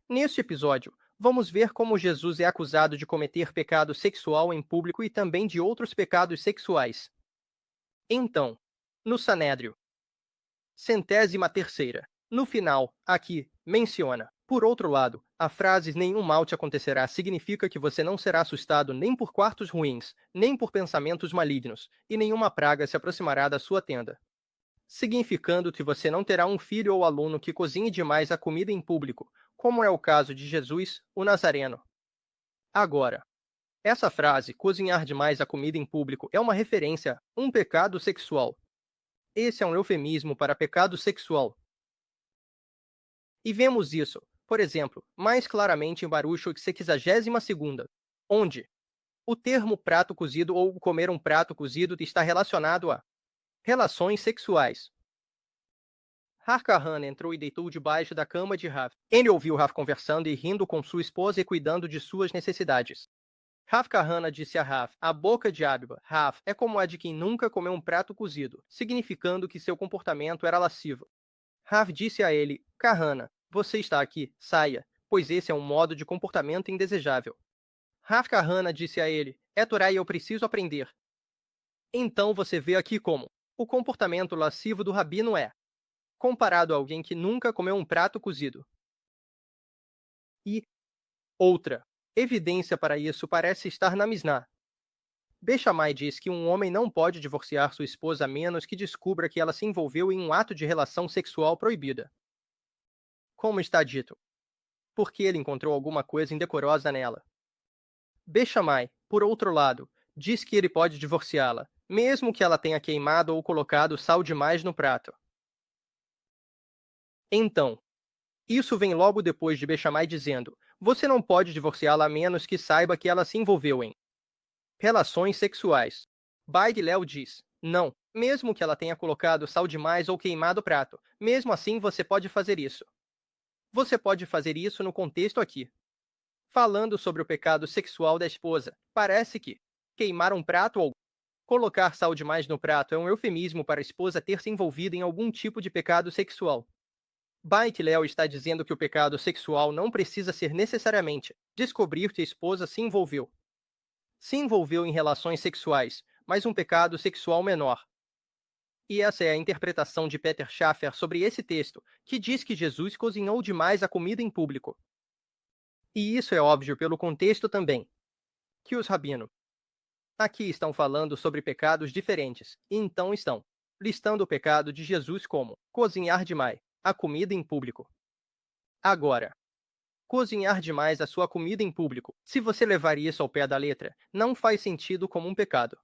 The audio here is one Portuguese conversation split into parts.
Neste episódio, vamos ver como Jesus é acusado de cometer pecado sexual em público e também de outros pecados sexuais. Então, no Sanédrio, centésima terceira. No final, aqui, menciona. Por outro lado, a frase nenhum mal te acontecerá significa que você não será assustado nem por quartos ruins, nem por pensamentos malignos, e nenhuma praga se aproximará da sua tenda. Significando que você não terá um filho ou aluno que cozinhe demais a comida em público, como é o caso de Jesus, o Nazareno. Agora, essa frase, cozinhar demais a comida em público, é uma referência a um pecado sexual. Esse é um eufemismo para pecado sexual. E vemos isso, por exemplo, mais claramente em Baruch 62, onde o termo prato cozido ou comer um prato cozido está relacionado a relações sexuais. Harkahan entrou e deitou debaixo da cama de Rav. Ele ouviu Rav conversando e rindo com sua esposa e cuidando de suas necessidades. Rav Kahana disse a Rav, a boca de Abiba, Rav, é como a de quem nunca comeu um prato cozido, significando que seu comportamento era lascivo. Rav disse a ele, Kahana, você está aqui, saia, pois esse é um modo de comportamento indesejável. Rav Kahana disse a ele, é Torá e eu preciso aprender. Então você vê aqui como o comportamento lascivo do rabino é comparado a alguém que nunca comeu um prato cozido. E outra evidência para isso parece estar na Misná. Bechamai diz que um homem não pode divorciar sua esposa a menos que descubra que ela se envolveu em um ato de relação sexual proibida. Como está dito, porque ele encontrou alguma coisa indecorosa nela. Bechamai, por outro lado, diz que ele pode divorciá-la, mesmo que ela tenha queimado ou colocado sal demais no prato. Então, isso vem logo depois de Bechamai dizendo: você não pode divorciá-la a menos que saiba que ela se envolveu em relações sexuais. Baidilel diz: não, mesmo que ela tenha colocado sal demais ou queimado o prato, mesmo assim você pode fazer isso. Você pode fazer isso no contexto aqui. Falando sobre o pecado sexual da esposa, parece que queimar um prato ou colocar sal demais no prato é um eufemismo para a esposa ter se envolvido em algum tipo de pecado sexual. Bait Léo está dizendo que o pecado sexual não precisa ser necessariamente descobrir que a esposa se envolveu. Se envolveu em relações sexuais, mas um pecado sexual menor. E essa é a interpretação de Peter Schaffer sobre esse texto, que diz que Jesus cozinhou demais a comida em público. E isso é óbvio pelo contexto também, que os rabinos aqui estão falando sobre pecados diferentes, e então estão listando o pecado de Jesus como cozinhar demais a comida em público. Agora, cozinhar demais a sua comida em público, se você levar isso ao pé da letra, não faz sentido como um pecado.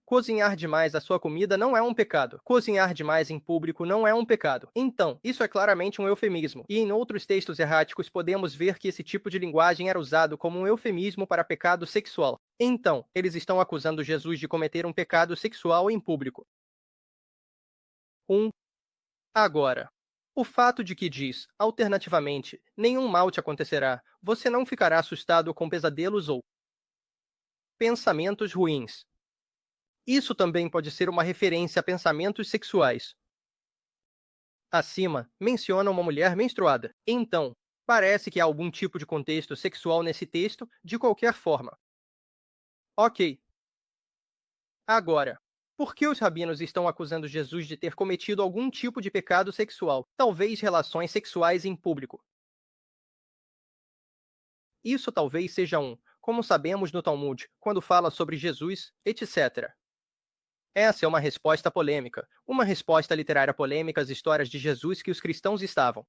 Cozinhar demais a sua comida não é um pecado. Cozinhar demais em público não é um pecado. Então, isso é claramente um eufemismo. E em outros textos erráticos podemos ver que esse tipo de linguagem era usado como um eufemismo para pecado sexual. Então, eles estão acusando Jesus de cometer um pecado sexual em público. 1. Agora, o fato de que diz, alternativamente, nenhum mal te acontecerá, você não ficará assustado com pesadelos ou pensamentos ruins. Isso também pode ser uma referência a pensamentos sexuais. Acima, menciona uma mulher menstruada. Então, parece que há algum tipo de contexto sexual nesse texto, de qualquer forma. Ok. Agora, por que os rabinos estão acusando Jesus de ter cometido algum tipo de pecado sexual, talvez relações sexuais em público? Isso talvez seja como sabemos no Talmud, quando fala sobre Jesus, etc. Essa é uma resposta polêmica, uma resposta literária polêmica às histórias de Jesus que os cristãos estavam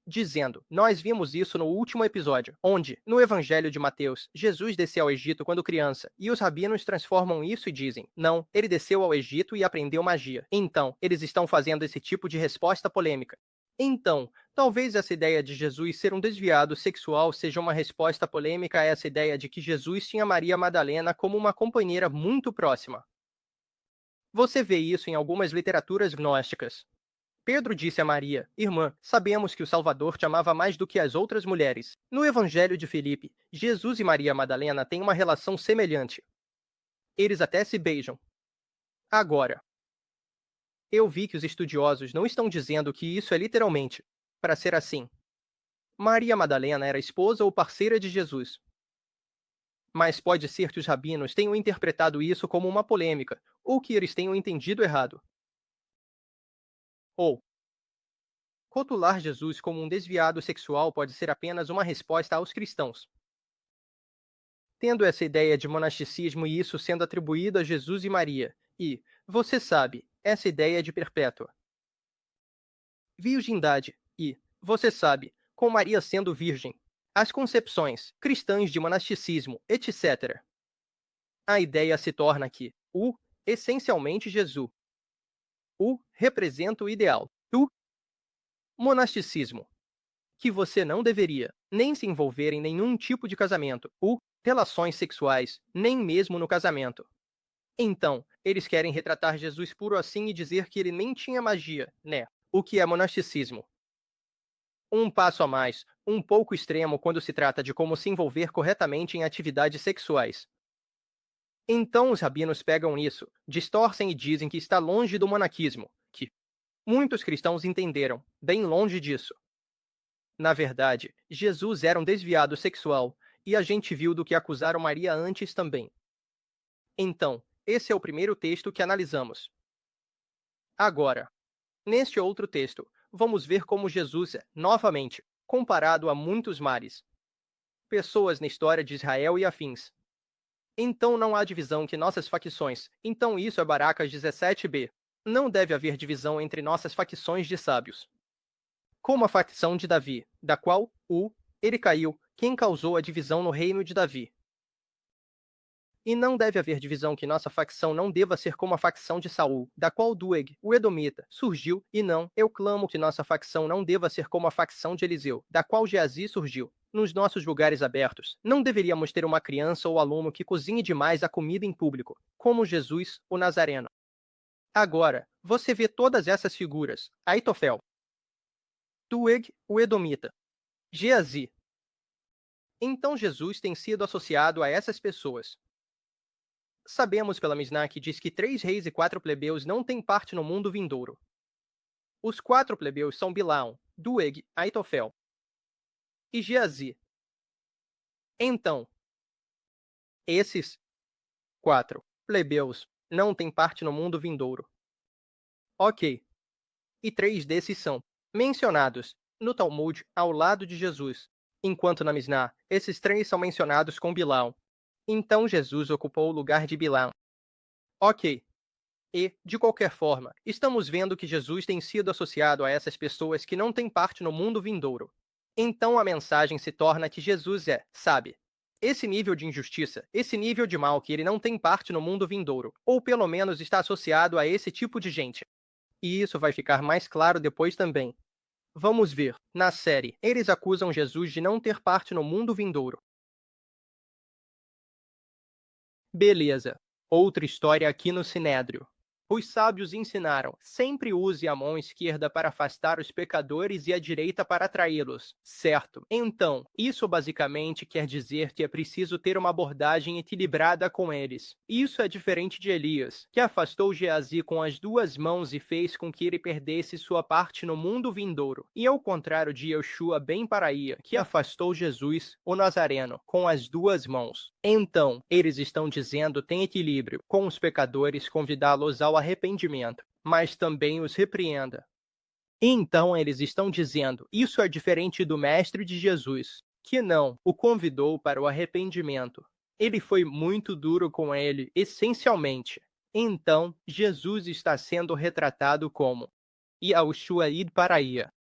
dizendo. Nós vimos isso no último episódio, onde, no Evangelho de Mateus, Jesus desceu ao Egito quando criança, e os rabinos transformam isso e dizem, não, ele desceu ao Egito e aprendeu magia. Então, eles estão fazendo esse tipo de resposta polêmica. Então, talvez essa ideia de Jesus ser um desviado sexual seja uma resposta polêmica a essa ideia de que Jesus tinha Maria Madalena como uma companheira muito próxima. Você vê isso em algumas literaturas gnósticas. Pedro disse a Maria, irmã, sabemos que o Salvador te amava mais do que as outras mulheres. No Evangelho de Filipe, Jesus e Maria Madalena têm uma relação semelhante. Eles até se beijam. Agora, eu vi que os estudiosos não estão dizendo que isso é literalmente para ser assim. Maria Madalena era esposa ou parceira de Jesus. Mas pode ser que os rabinos tenham interpretado isso como uma polêmica, ou que eles tenham entendido errado. Ou, rotular Jesus como um desviado sexual pode ser apenas uma resposta aos cristãos. Tendo essa ideia de monasticismo e isso sendo atribuído a Jesus e Maria, e, você sabe, essa ideia de perpétua virgindade, e, você sabe, com Maria sendo virgem, as concepções cristãs de monasticismo, etc. A ideia se torna que essencialmente Jesus, representa o ideal, monasticismo, que você não deveria nem se envolver em nenhum tipo de casamento, relações sexuais, nem mesmo no casamento. Então, eles querem retratar Jesus puro assim e dizer que ele nem tinha magia, né? O que é monasticismo? Um passo a mais, um pouco extremo quando se trata de como se envolver corretamente em atividades sexuais. Então os rabinos pegam isso, distorcem e dizem que está longe do monaquismo, que muitos cristãos entenderam, bem longe disso. Na verdade, Jesus era um desviado sexual, e a gente viu do que acusaram Maria antes também. Então, esse é o primeiro texto que analisamos. Agora, neste outro texto, vamos ver como Jesus é, novamente, comparado a muitos mares. Pessoas na história de Israel e afins. Então não há divisão que nossas facções. Então isso é Baracas 17b. Não deve haver divisão entre nossas facções de sábios. Como a facção de Davi, da qual, ele caiu, quem causou a divisão no reino de Davi. E não deve haver divisão que nossa facção não deva ser como a facção de Saul, da qual Doeg, o Edomita, surgiu, e não, eu clamo que nossa facção não deva ser como a facção de Eliseu, da qual Geazi surgiu. Nos nossos lugares abertos, não deveríamos ter uma criança ou aluno que cozinhe demais a comida em público, como Jesus, o Nazareno. Agora, você vê todas essas figuras, Aitofel, Doeg, o Edomita, Geazi. Então Jesus tem sido associado a essas pessoas. Sabemos pela Misná que diz que 3 reis e 4 plebeus não têm parte no mundo vindouro. Os 4 plebeus são Bilaão, Doeg, Aitofel e Geazi. Então, esses 4 plebeus não têm parte no mundo vindouro. Ok. E 3 desses são mencionados no Talmud ao lado de Jesus, enquanto na Misná, esses 3 são mencionados com Bilaão. Então Jesus ocupou o lugar de Bilaão. Ok. E, de qualquer forma, estamos vendo que Jesus tem sido associado a essas pessoas que não têm parte no mundo vindouro. Então a mensagem se torna que Jesus é, sabe, esse nível de injustiça, esse nível de mal que ele não tem parte no mundo vindouro, ou pelo menos está associado a esse tipo de gente. E isso vai ficar mais claro depois também. Vamos ver, na série, eles acusam Jesus de não ter parte no mundo vindouro. Beleza. Outra história aqui no Sinédrio. Os sábios ensinaram: sempre use a mão esquerda para afastar os pecadores e a direita para atraí-los, certo? Então, isso basicamente quer dizer que é preciso ter uma abordagem equilibrada com eles. Isso é diferente de Elias, que afastou Geazi com as 2 mãos e fez com que ele perdesse sua parte no mundo vindouro. E ao contrário de Yoshua ben Paraía, que afastou Jesus, o Nazareno, com as 2 mãos. Então, eles estão dizendo tem equilíbrio, com os pecadores convidá-los ao arrependimento, mas também os repreenda. Então eles estão dizendo, isso é diferente do mestre de Jesus, que não o convidou para o arrependimento. Ele foi muito duro com ele, essencialmente. Então, Jesus está sendo retratado como Yahushua id Paraía.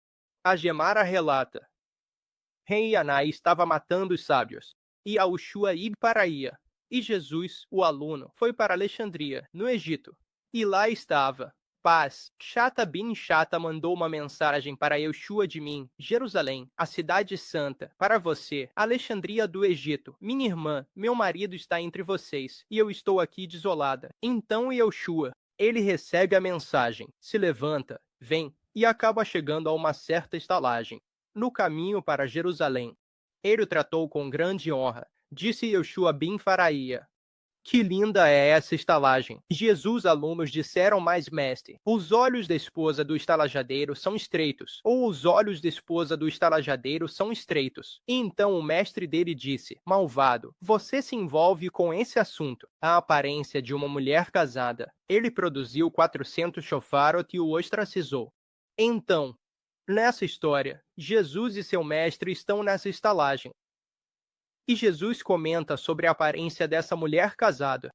A Gemara relata. Rei Anai estava matando os sábios. Yahushua id Paraía. E Jesus, o aluno, foi para Alexandria, no Egito. E lá estava. Paz. Shata bin Shata mandou uma mensagem para Yoshua de mim, Jerusalém, a cidade santa, para você, Alexandria do Egito. Minha irmã, meu marido está entre vocês, e eu estou aqui desolada. Então Yoshua, ele recebe a mensagem, se levanta, vem, e acaba chegando a uma certa estalagem, no caminho para Jerusalém. Ele o tratou com grande honra, disse Yoshua bin Faraía. Que linda é essa estalagem! Jesus, alunos disseram mais, mestre, os olhos da esposa do estalajadeiro são estreitos, ou os olhos da esposa do estalajadeiro são estreitos. E então o mestre dele disse, malvado, você se envolve com esse assunto. A aparência de uma mulher casada. Ele produziu 400 shofarot e o ostracizou. Então, nessa história, Jesus e seu mestre estão nessa estalagem. E Jesus comenta sobre a aparência dessa mulher casada.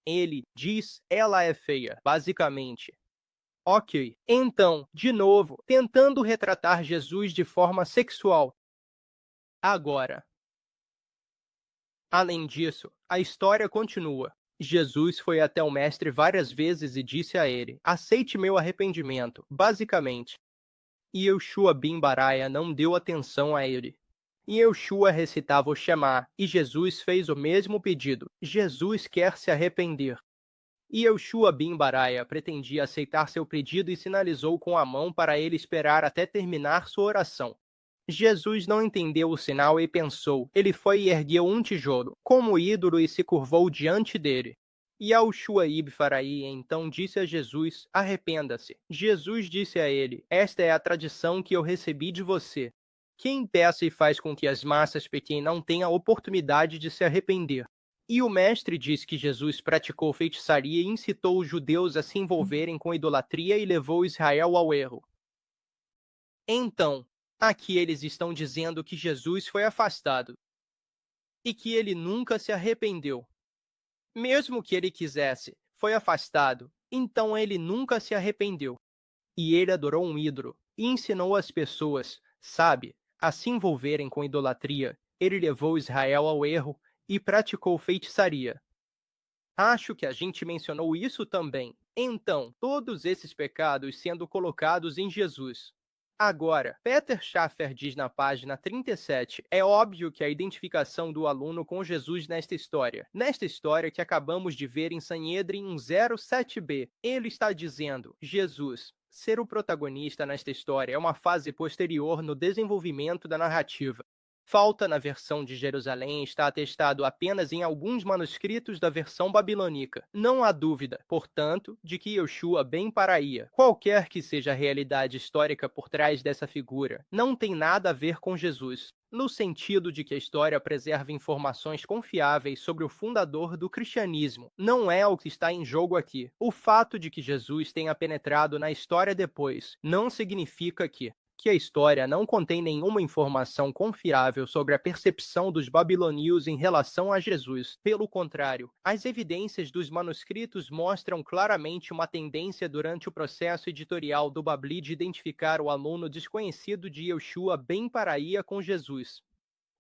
Ele diz, ela é feia, basicamente. Ok, então, de novo, tentando retratar Jesus de forma sexual. Agora, além disso, a história continua. Jesus foi até o mestre várias vezes e disse a ele, aceite meu arrependimento, basicamente. E Yoshua bin Baraia não deu atenção a ele. E Yoshua recitava o Shema, e Jesus fez o mesmo pedido. Jesus quer se arrepender. E Yoshua bin Baraia pretendia aceitar seu pedido e sinalizou com a mão para ele esperar até terminar sua oração. Jesus não entendeu o sinal e pensou. Ele foi e ergueu um tijolo, como ídolo, e se curvou diante dele. E Yoshua ibn Faraí então disse a Jesus, arrependa-se. Jesus disse a ele, esta é a tradição que eu recebi de você. Quem peça e faz com que as massas pequem não tenham a oportunidade de se arrepender. E o mestre diz que Jesus praticou feitiçaria e incitou os judeus a se envolverem com idolatria e levou Israel ao erro. Então, aqui eles estão dizendo que Jesus foi afastado e que ele nunca se arrependeu. Mesmo que ele quisesse, foi afastado, então ele nunca se arrependeu. E ele adorou um ídolo e ensinou as pessoas, sabe, a se envolverem com idolatria. Ele levou Israel ao erro e praticou feitiçaria. Acho que a gente mencionou isso também. Então, todos esses pecados sendo colocados em Jesus. Agora, Peter Schaffer diz na página 37, é óbvio que a identificação do aluno com Jesus nesta história que acabamos de ver em Sanhedrin 1:07b, ele está dizendo, Jesus, ser o protagonista nesta história é uma fase posterior no desenvolvimento da narrativa. Falta na versão de Jerusalém está atestado apenas em alguns manuscritos da versão babilônica. Não há dúvida, portanto, de que Yoshua ben Paraía, qualquer que seja a realidade histórica por trás dessa figura, não tem nada a ver com Jesus, no sentido de que a história preserva informações confiáveis sobre o fundador do cristianismo. Não é o que está em jogo aqui. O fato de que Jesus tenha penetrado na história depois não significa que a história não contém nenhuma informação confiável sobre a percepção dos babilônios em relação a Jesus. Pelo contrário, as evidências dos manuscritos mostram claramente uma tendência durante o processo editorial do Babli de identificar o aluno desconhecido de Yoshua ben Paraía com Jesus.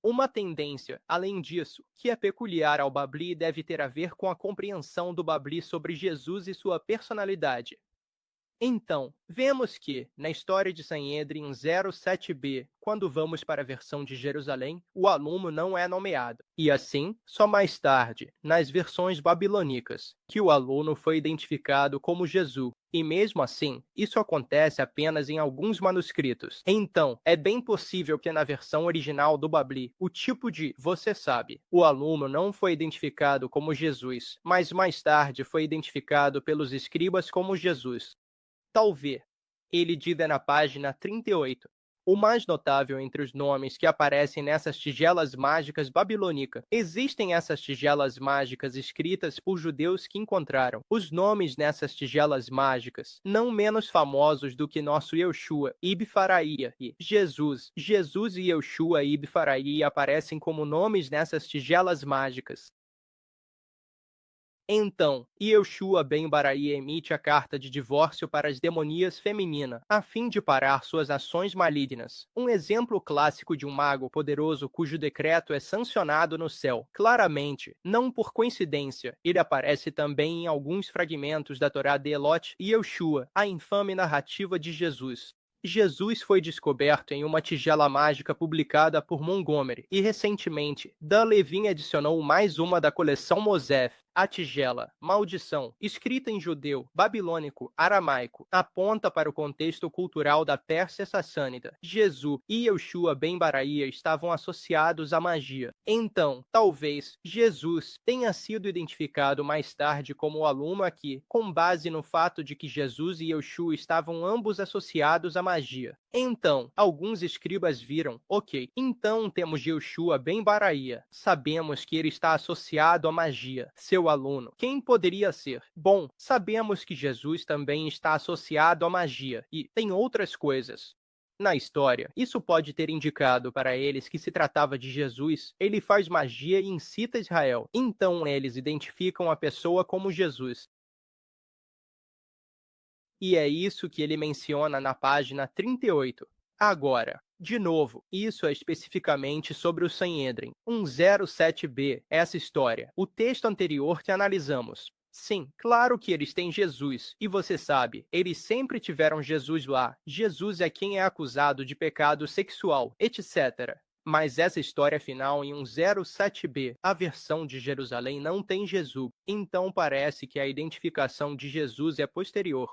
Uma tendência, além disso, que é peculiar ao Babli e deve ter a ver com a compreensão do Babli sobre Jesus e sua personalidade. Então, vemos que, na história de Sanhedrin 07b, quando vamos para a versão de Jerusalém, o aluno não é nomeado. E assim, só mais tarde, nas versões babilônicas, que o aluno foi identificado como Jesus. E mesmo assim, isso acontece apenas em alguns manuscritos. Então, é bem possível que na versão original do Babli, o tipo de "você sabe", o aluno não foi identificado como Jesus, mas mais tarde foi identificado pelos escribas como Jesus. Talvez. Ele diz na página 38. O mais notável entre os nomes que aparecem nessas tigelas mágicas babilônicas. Existem essas tigelas mágicas escritas por judeus que encontraram. Os nomes nessas tigelas mágicas, não menos famosos do que nosso Yoshua ibn Faraía e Jesus e Yoshua ibn Faraía aparecem como nomes nessas tigelas mágicas. Então, Yoshua ben Baraía emite a carta de divórcio para as demonias femininas, a fim de parar suas ações malignas. Um exemplo clássico de um mago poderoso cujo decreto é sancionado no céu. Claramente, não por coincidência, ele aparece também em alguns fragmentos da Torá de Elot e Yoshua, a infame narrativa de Jesus. Jesus foi descoberto em uma tigela mágica publicada por Montgomery, e recentemente, Dan Levine adicionou mais uma da coleção Mosef, a tigela, maldição, escrita em judeu, babilônico, aramaico, aponta para o contexto cultural da Pérsia Sassânida. Jesus e Yeshua ben Baraia estavam associados à magia. Então, talvez, Jesus tenha sido identificado mais tarde como o Aluma-Aqui, com base no fato de que Jesus e Yeshua estavam ambos associados à magia. Então, alguns escribas viram, ok, então temos Yeshua ben Baraia. Sabemos que ele está associado à magia. Seu aluno, quem poderia ser? Bom, sabemos que Jesus também está associado à magia, e tem outras coisas. Na história, isso pode ter indicado para eles que se tratava de Jesus. Ele faz magia e incita Israel. Então eles identificam a pessoa como Jesus. E é isso que ele menciona na página 38. Agora, de novo, isso é especificamente sobre o Sanhedrin 107b, essa história, o texto anterior que analisamos. Sim, claro que eles têm Jesus, e você sabe, eles sempre tiveram Jesus lá. Jesus é quem é acusado de pecado sexual, etc. Mas essa história final em 107b, a versão de Jerusalém não tem Jesus, então parece que a identificação de Jesus é posterior.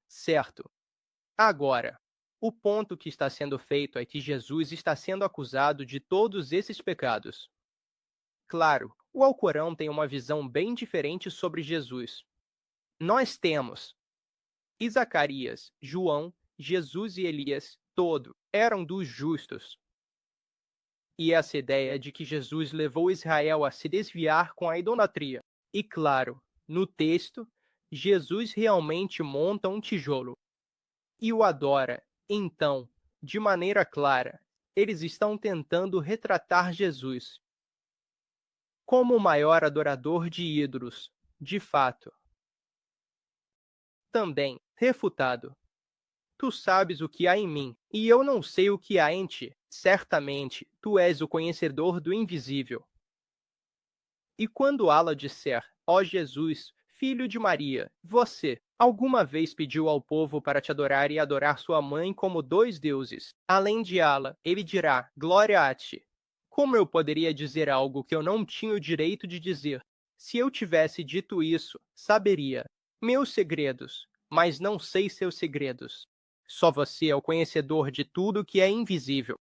Certo. Agora, o ponto que está sendo feito é que Jesus está sendo acusado de todos esses pecados. Claro, o Alcorão tem uma visão bem diferente sobre Jesus. Nós temos e Zacarias, João, Jesus e Elias, todo, eram dos justos. E essa ideia de que Jesus levou Israel a se desviar com a idolatria. E claro, no texto, Jesus realmente monta um tijolo e o adora. Então, de maneira clara, eles estão tentando retratar Jesus como o maior adorador de ídolos, de fato. Também, refutado. Tu sabes o que há em mim, e eu não sei o que há em ti. Certamente, tu és o conhecedor do invisível. E quando Allah disser, ó Jesus, filho de Maria, você alguma vez pediu ao povo para te adorar e adorar sua mãe como dois deuses? Além de Allah, ele dirá, glória a ti. Como eu poderia dizer algo que eu não tinha o direito de dizer? Se eu tivesse dito isso, saberia meus segredos, mas não sei seus segredos. Só você é o conhecedor de tudo que é invisível.